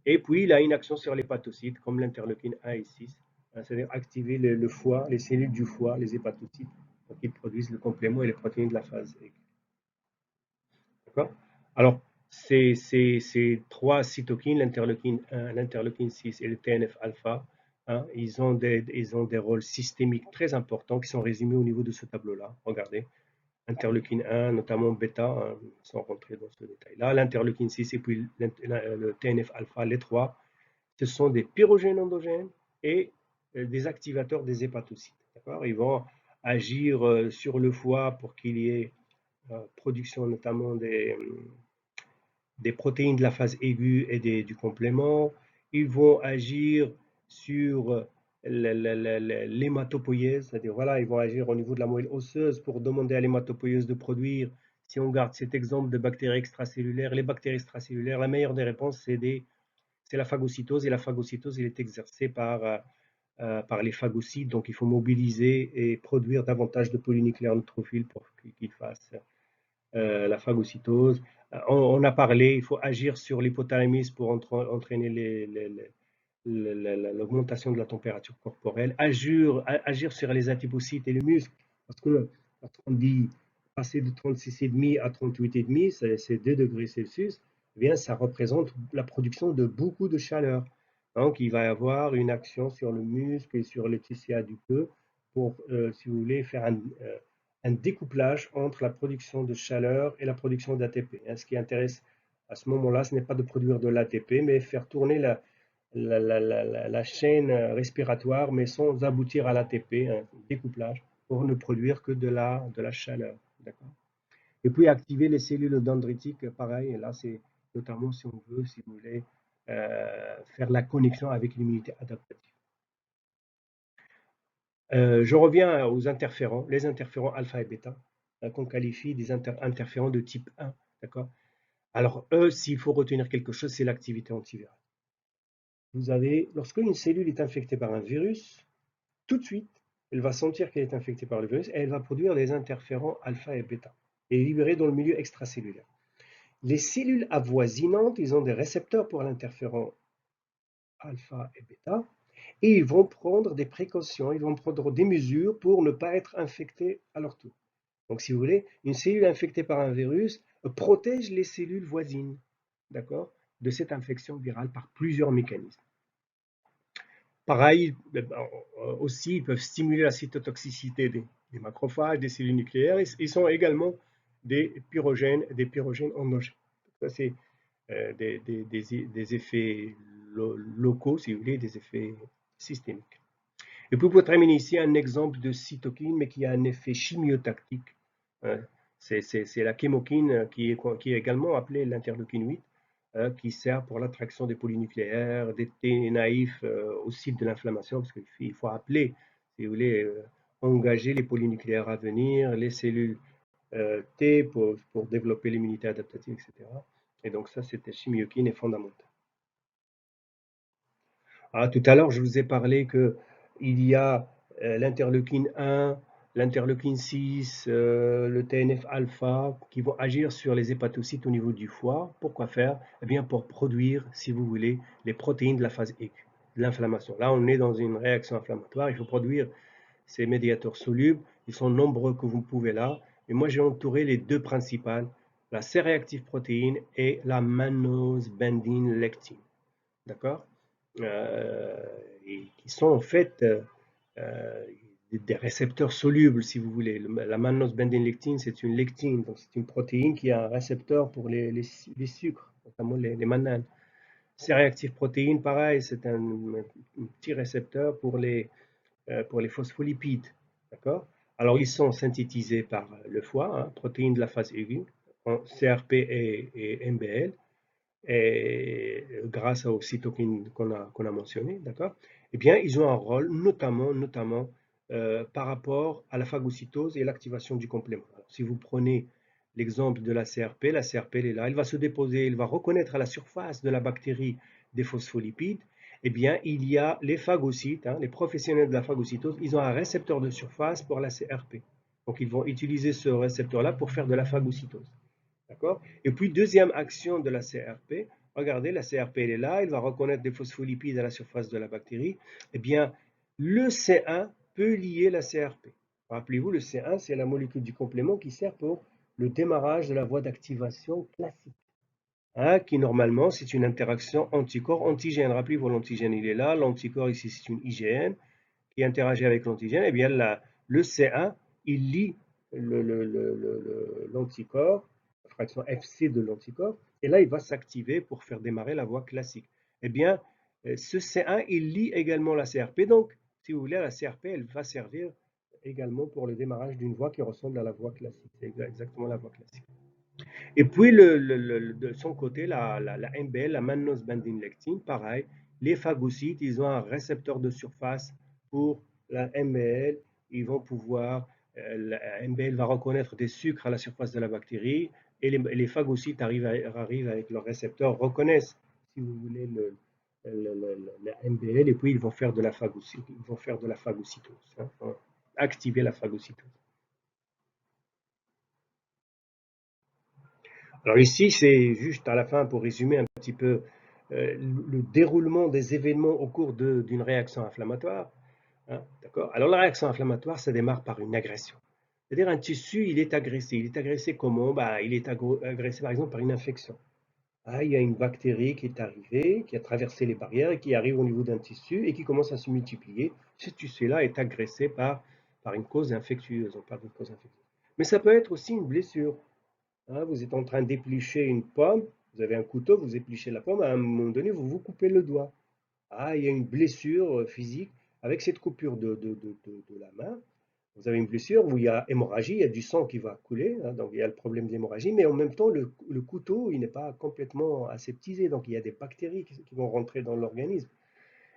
Et puis, il a une action sur l'hépatocyte, comme l'interleukine 1 et 6, c'est-à-dire activer le foie, les cellules du foie, les hépatocytes, pour qu'ils produisent le complément et les protéines de la phase aiguë. D'accord? Alors, ces trois cytokines, l'interleukine 1, l'interleukine 6 et le TNF-alpha, hein, ils ont des rôles systémiques très importants qui sont résumés au niveau de ce tableau-là. Regardez interleukine 1, notamment bêta, hein, sans rentrer dans ce détail-là, l'interleukine 6 et puis le TNF-alpha, les trois, ce sont des pyrogènes endogènes et des activateurs des hépatocytes. Ils vont agir sur le foie pour qu'il y ait production notamment des protéines de la phase aiguë et du complément. Ils vont agir sur l'hématopoïèse, c'est-à-dire voilà, ils vont agir au niveau de la moelle osseuse pour demander à l'hématopoïèse de produire. Si on garde cet exemple de bactéries extracellulaires, les bactéries extracellulaires, la meilleure des réponses, c'est la phagocytose. Et la phagocytose, elle est exercée par les phagocytes. Donc, il faut mobiliser et produire davantage de polynucléaires neutrophiles pour qu'ils fassent la phagocytose. On a parlé, il faut agir sur l'hypothalamus pour entraîner l'augmentation de la température corporelle, agir sur les adipocytes et les muscles. Parce que lorsqu'on dit passer de 36,5 à 38,5, c'est 2 degrés Celsius, eh bien, ça représente la production de beaucoup de chaleur. Donc, il va y avoir une action sur le muscle et sur le tissu adipeux pour, si vous voulez, faire un découplage entre la production de chaleur et la production d'ATP. Ce qui intéresse à ce moment-là, ce n'est pas de produire de l'ATP, mais faire tourner la chaîne respiratoire, mais sans aboutir à l'ATP, un découplage, pour ne produire que de la chaleur. D'accord. Et puis activer les cellules dendritiques, pareil, et là c'est notamment si on veut, si vous voulez, faire la connexion avec l'immunité adaptative. Je reviens aux interférents, les interférents alpha et bêta, qu'on qualifie des interférents de type 1. D'accord. Alors, eux, s'il faut retenir quelque chose, c'est l'activité antivirale. Vous avez, lorsque une cellule est infectée par un virus, tout de suite, elle va sentir qu'elle est infectée par le virus et elle va produire des interférents alpha et bêta et libérer dans le milieu extracellulaire. Les cellules avoisinantes, ils ont des récepteurs pour l'interféron alpha et bêta et ils vont prendre des précautions, ils vont prendre des mesures pour ne pas être infectés à leur tour. Donc, si vous voulez, une cellule infectée par un virus protège les cellules voisines, d'accord, de cette infection virale par plusieurs mécanismes. Pareil, aussi, ils peuvent stimuler la cytotoxicité des macrophages, des cellules nucléaires. Ils sont également des pyrogènes endogènes. Ça, c'est des effets locaux, si vous voulez, des effets systémiques. Et puis, pour terminer ici, un exemple de cytokine, mais qui a un effet chimiotactique. C'est la chémokine qui est également appelée l'interleukine 8, qui sert pour l'attraction des polynucléaires, des T naïfs au site de l'inflammation, parce qu'il faut appeler, si vous voulez, engager les polynucléaires à venir, les cellules T pour développer l'immunité adaptative, etc. Et donc ça, cette chimiokine est fondamentale. Tout à l'heure, je vous ai parlé qu'il y a l'interleukine 1, l'interleukine 6, le TNF-alpha qui vont agir sur les hépatocytes au niveau du foie. Pourquoi faire? Eh bien, pour produire, si vous voulez, les protéines de la phase aiguë, de l'inflammation. Là, on est dans une réaction inflammatoire. Il faut produire ces médiateurs solubles. Ils sont nombreux que vous pouvez là. Et moi, j'ai entouré les deux principales, la C-réactive protéine et la mannose bendine lectine. D'accord? Et qui sont en fait des récepteurs solubles, si vous voulez. La mannose bendine lectine, c'est une lectine, donc c'est une protéine qui a un récepteur pour les sucres, notamment les mananes. Ces réactives protéines, pareil, c'est un petit récepteur pour les phospholipides. D'accord? Alors, ils sont synthétisés par le foie, protéines de la phase aiguë, en CRP et MBL, et grâce aux cytokines qu'on a mentionnées, d'accord? Eh bien, ils ont un rôle notamment par rapport à la phagocytose et l'activation du complément. Alors, si vous prenez l'exemple de la CRP elle est là, elle va se déposer, elle va reconnaître à la surface de la bactérie des phospholipides. Eh bien, il y a les phagocytes, les professionnels de la phagocytose, ils ont un récepteur de surface pour la CRP. Donc, ils vont utiliser ce récepteur-là pour faire de la phagocytose. D'accord? Et puis, deuxième action de la CRP, regardez, la CRP, elle est là, elle va reconnaître des phospholipides à la surface de la bactérie. Eh bien, le C1 peut lier la CRP. Rappelez-vous, le C1, c'est la molécule du complément qui sert pour le démarrage de la voie d'activation classique. Qui normalement, c'est une interaction anticorps-antigène. Rappelez-vous, l'antigène, il est là. L'anticorps, ici, c'est une IgM qui interagit avec l'antigène. Eh bien, le C1, il lie l'anticorps, la fraction FC de l'anticorps, et là, il va s'activer pour faire démarrer la voie classique. Eh bien, ce C1, il lie également la CRP. Donc, si vous voulez, la CRP, elle va servir également pour le démarrage d'une voie qui ressemble à la voie classique. C'est exactement la voie classique. Et puis, de son côté, la MBL, la mannose bendine lectine, pareil, les phagocytes, ils ont un récepteur de surface pour la MBL. Ils vont pouvoir, la MBL va reconnaître des sucres à la surface de la bactérie et les phagocytes arrivent avec leur récepteur, reconnaissent, si vous voulez, la MBL et puis ils vont faire de la phagocytose, activer la phagocytose. Alors ici, c'est juste à la fin pour résumer un petit peu le déroulement des événements au cours d'une réaction inflammatoire. Hein, d'accord? Alors la réaction inflammatoire, ça démarre par une agression. C'est-à-dire un tissu, il est agressé. Il est agressé comment? Bah, il est agressé par exemple par une infection. Ah, il y a une bactérie qui est arrivée, qui a traversé les barrières et qui arrive au niveau d'un tissu et qui commence à se multiplier. Ce tissu-là est agressé par une cause infectieuse. On parle de cause infectieuse. Mais ça peut être aussi une blessure. Hein, vous êtes en train d'éplucher une pomme, vous avez un couteau, vous épluchez la pomme, à un moment donné, vous vous coupez le doigt. Ah, il y a une blessure physique avec cette coupure de la main. Vous avez une blessure où il y a hémorragie, il y a du sang qui va couler, hein, donc il y a le problème de l'hémorragie, mais en même temps, le couteau, il n'est pas complètement aseptisé, donc il y a des bactéries qui vont rentrer dans l'organisme.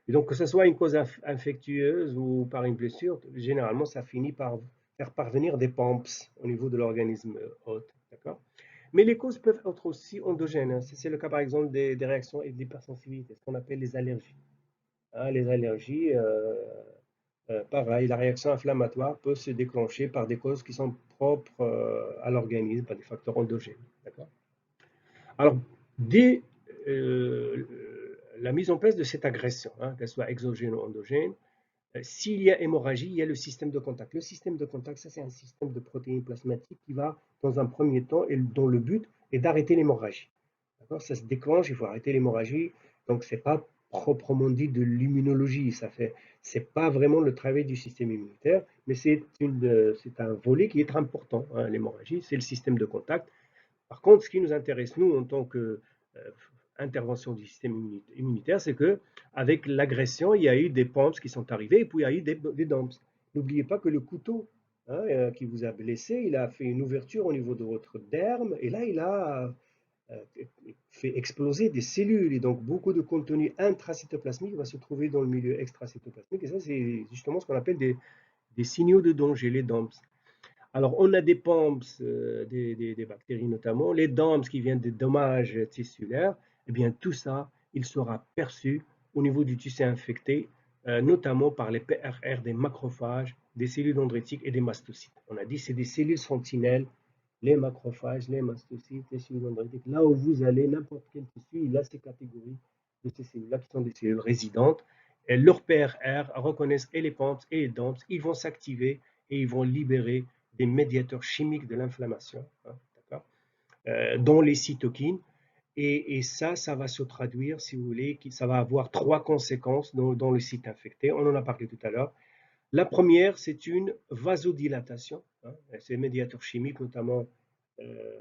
Et donc, que ce soit une cause infectieuse ou par une blessure, généralement, ça finit par faire parvenir des PAMPs au niveau de l'organisme hôte. D'accord? Mais les causes peuvent être aussi endogènes. Hein. C'est le cas, par exemple, des réactions et de l'hypersensibilité, ce qu'on appelle les allergies. Hein, les allergies, pareil, la réaction inflammatoire peut se déclencher par des causes qui sont propres à l'organisme, par des facteurs endogènes. D'accord? Alors, dès euh, la mise en place de cette agression, hein, qu'elle soit exogène ou endogène, s'il y a hémorragie, il y a le système de contact. Le système de contact, ça c'est un système de protéines plasmatiques qui va, dans un premier temps, et dont le but est d'arrêter l'hémorragie. Ça se déclenche, il faut arrêter l'hémorragie. Donc, ce n'est pas proprement dit de l'immunologie. C'est pas vraiment le travail du système immunitaire, mais c'est un volet qui est très important. Hein, l'hémorragie, c'est le système de contact. Par contre, ce qui nous intéresse, nous, en tant qu'intervention du système immunitaire, c'est que avec l'agression, il y a eu des PAMPs qui sont arrivés et puis il y a eu des DAMPs. N'oubliez pas que le couteau hein, qui vous a blessé, il a fait une ouverture au niveau de votre derme et là, il a euh, fait exploser des cellules et donc beaucoup de contenu intracytoplasmique va se trouver dans le milieu extracytoplasmique et ça, c'est justement ce qu'on appelle des signaux de danger, les DAMPs. Alors, on a des PAMPs, des bactéries notamment, les DAMPs qui viennent des dommages tissulaires, eh bien tout ça, il sera perçu au niveau du tissu infecté, notamment par les PRR des macrophages, des cellules dendritiques et des mastocytes. On a dit que c'est des cellules sentinelles, les macrophages, les mastocytes, les cellules dendritiques. Là où vous allez, n'importe quel tissu, il a ces catégories de ces cellules-là qui sont des cellules résidentes. Et leurs PRR reconnaissent et les PAMPs et les DAMPs, ils vont s'activer et ils vont libérer des médiateurs chimiques de l'inflammation, hein, dont les cytokines. Et ça, ça va se traduire, si vous voulez, ça va avoir trois conséquences dans le site infecté. On en a parlé tout à l'heure. La première, c'est une vasodilatation. Hein, ces médiateurs chimiques, notamment euh,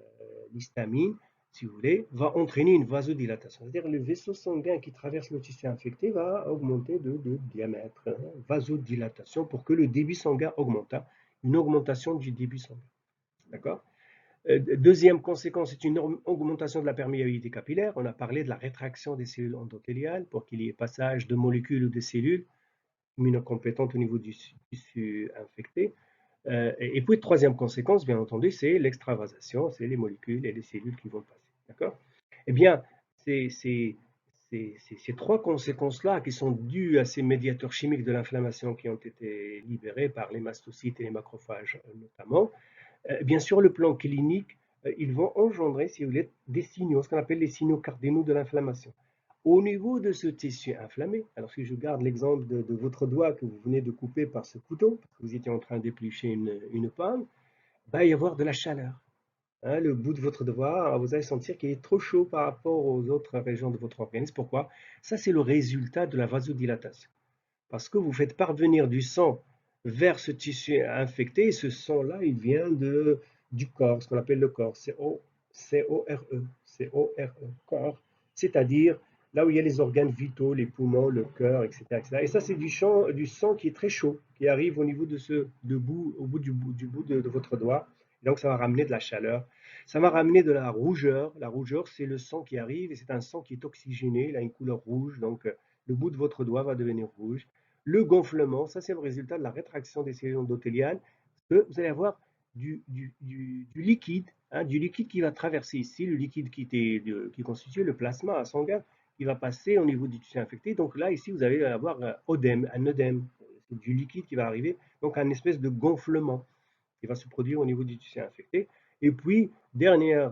l'histamine, si vous voulez, va entraîner une vasodilatation. C'est-à-dire le vaisseau sanguin qui traverse le tissu infecté va augmenter de diamètre. Hein, vasodilatation pour que le débit sanguin augmente. Hein, une augmentation du débit sanguin. D'accord? Deuxième conséquence, c'est une augmentation de la perméabilité capillaire. On a parlé de la rétraction des cellules endothéliales pour qu'il y ait passage de molécules ou de cellules immunocompétentes au niveau du tissu infecté. Et puis, troisième conséquence, bien entendu, c'est l'extravasation, c'est les molécules et les cellules qui vont passer. D'accord? Eh bien, ces trois conséquences-là, qui sont dues à ces médiateurs chimiques de l'inflammation qui ont été libérés par les mastocytes et les macrophages notamment, bien sûr, le plan clinique, ils vont engendrer, si vous voulez, des signaux, ce qu'on appelle les signaux cardinaux de l'inflammation. Au niveau de ce tissu inflammé, alors si je garde l'exemple de votre doigt que vous venez de couper par ce couteau, parce que vous étiez en train d'éplucher une pomme, il va y avoir de la chaleur. Hein, le bout de votre doigt, vous allez sentir qu'il est trop chaud par rapport aux autres régions de votre organisme. Pourquoi? Ça, c'est le résultat de la vasodilatation. Parce que vous faites parvenir du sang vers ce tissu infecté, et ce sang-là, il vient du corps, ce qu'on appelle le corps, C-O-R-E, C-O-R-E, corps, c'est-à-dire là où il y a les organes vitaux, les poumons, le cœur, etc., etc. Et ça, c'est du sang qui est très chaud, qui arrive au niveau au bout du bout de votre doigt. Et donc, ça va ramener de la chaleur. Ça va ramener de la rougeur. La rougeur, c'est le sang qui arrive et c'est un sang qui est oxygéné. Il a une couleur rouge. Donc, le bout de votre doigt va devenir rouge. Le gonflement, ça c'est le résultat de la rétraction des cellules endothéliales. Vous allez avoir du liquide, hein, du liquide qui va traverser ici, le liquide qui constitue le plasma sanguin, qui va passer au niveau du tissu infecté. Donc là, ici, vous allez avoir un œdème. C'est du liquide qui va arriver, donc un espèce de gonflement qui va se produire au niveau du tissu infecté. Et puis, dernier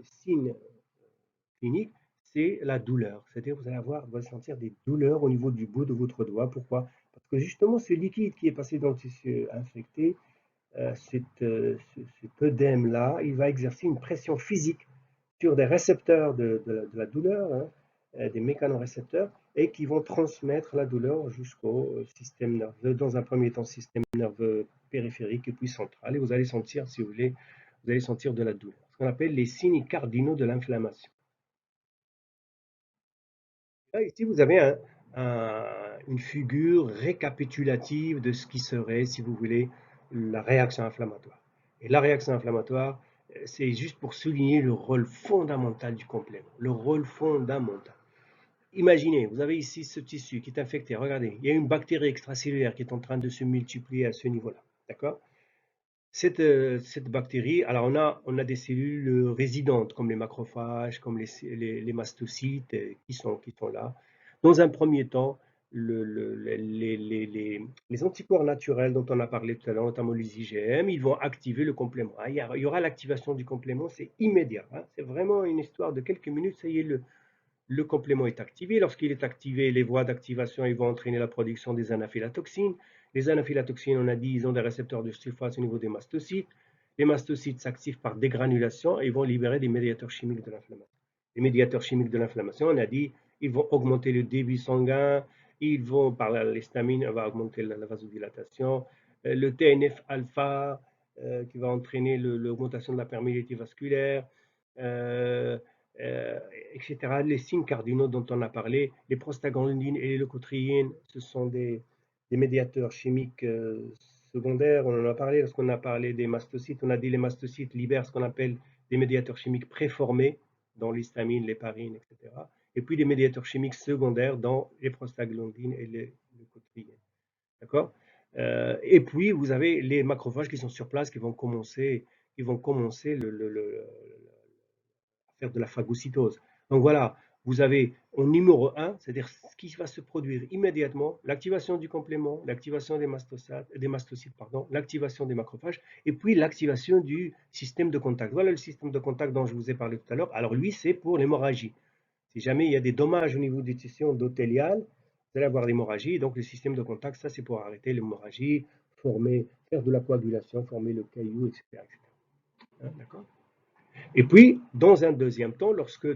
signe clinique, c'est la douleur. C'est-à-dire vous allez sentir des douleurs au niveau du bout de votre doigt. Pourquoi? Parce que justement, ce liquide qui est passé dans le tissu infecté, cet œdème-là, il va exercer une pression physique sur des récepteurs de la douleur, hein, des mécanorécepteurs, et qui vont transmettre la douleur jusqu'au système nerveux, dans un premier temps système nerveux périphérique et puis central. Et vous allez sentir, si vous voulez, vous allez sentir de la douleur. Ce qu'on appelle les signes cardinaux de l'inflammation. Là, ici, vous avez une figure récapitulative de ce qui serait, si vous voulez, la réaction inflammatoire. Et la réaction inflammatoire, c'est juste pour souligner le rôle fondamental du complément. Le rôle fondamental. Imaginez, vous avez ici ce tissu qui est infecté. Regardez, il y a une bactérie extracellulaire qui est en train de se multiplier à ce niveau-là. D'accord? Cette bactérie, alors on a des cellules résidentes comme les macrophages, comme les mastocytes qui sont là. Dans un premier temps, les anticorps naturels dont on a parlé tout à l'heure, notamment les IgM, ils vont activer le complément. Ah, il y aura l'activation du complément, c'est immédiat, hein. C'est vraiment une histoire de quelques minutes, ça y est, le complément est activé. Lorsqu'il est activé, les voies d'activation ils vont entraîner la production des anaphylatoxines. Les anaphylatoxines, on a dit, ils ont des récepteurs de surface au niveau des mastocytes. Les mastocytes s'activent par dégranulation et ils vont libérer des médiateurs chimiques de l'inflammation. Les médiateurs chimiques de l'inflammation, on a dit, ils vont augmenter le débit sanguin, ils vont, par l'histamine, on va augmenter la vasodilatation. Le TNF-alpha, qui va entraîner l'augmentation de la perméabilité vasculaire. Euh, euh, etc. Les signes cardinaux dont on a parlé, les prostaglandines et les leucotriènes, ce sont des médiateurs chimiques secondaires. On en a parlé lorsqu'on a parlé des mastocytes. On a dit les mastocytes libèrent ce qu'on appelle des médiateurs chimiques préformés, dont l'histamine, l'héparine, etc. Et puis des médiateurs chimiques secondaires, dans les prostaglandines et les leucotriènes. D'accord? Et puis, vous avez les macrophages qui sont sur place, qui vont commencer faire de la phagocytose. Donc voilà, vous avez en numéro 1, c'est-à-dire ce qui va se produire immédiatement, l'activation du complément, l'activation des mastocytes, l'activation des macrophages, et puis l'activation du système de contact. Voilà le système de contact dont je vous ai parlé tout à l'heure. Alors lui, c'est pour l'hémorragie. Si jamais il y a des dommages au niveau des tissus endothéliales, vous allez avoir l'hémorragie. Donc le système de contact, ça c'est pour arrêter l'hémorragie, faire de la coagulation, former le caillou, etc. Hein, d'accord? Et puis, dans un deuxième temps, lorsque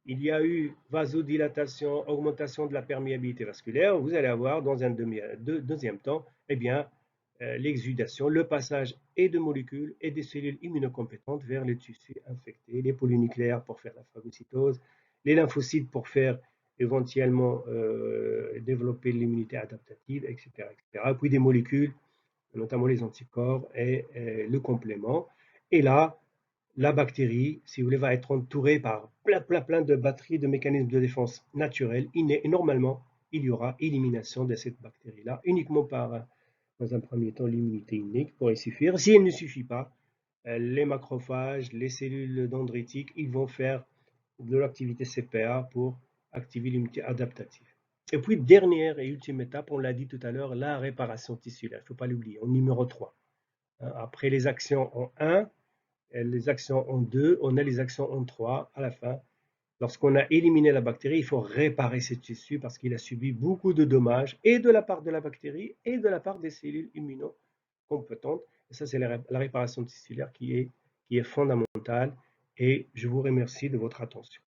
il y a eu vasodilatation, augmentation de la perméabilité vasculaire, vous allez avoir dans un deuxième temps, eh bien, l'exudation, le passage et de molécules et des cellules immunocompétentes vers les tissus infectés, les polynucléaires pour faire la phagocytose, les lymphocytes pour faire éventuellement développer l'immunité adaptative, etc., etc. Puis des molécules, notamment les anticorps et le complément. Et là, la bactérie, si vous voulez, va être entourée par plein de batteries de mécanismes de défense naturels, innés, et normalement, il y aura élimination de cette bactérie-là, uniquement par, dans un premier temps, l'immunité innée qui pourrait suffire. Si elle ne suffit pas, les macrophages, les cellules dendritiques, ils vont faire de l'activité CPA pour activer l'immunité adaptative. Et puis, dernière et ultime étape, on l'a dit tout à l'heure, la réparation tissulaire. Il ne faut pas l'oublier, en numéro 3. Après les actions en 1, les actions en 2, on a les actions en 3 à la fin. Lorsqu'on a éliminé la bactérie, il faut réparer ce tissu parce qu'il a subi beaucoup de dommages et de la part de la bactérie et de la part des cellules immunocompétentes. Et ça, c'est la réparation tissulaire qui est fondamentale. Et je vous remercie de votre attention.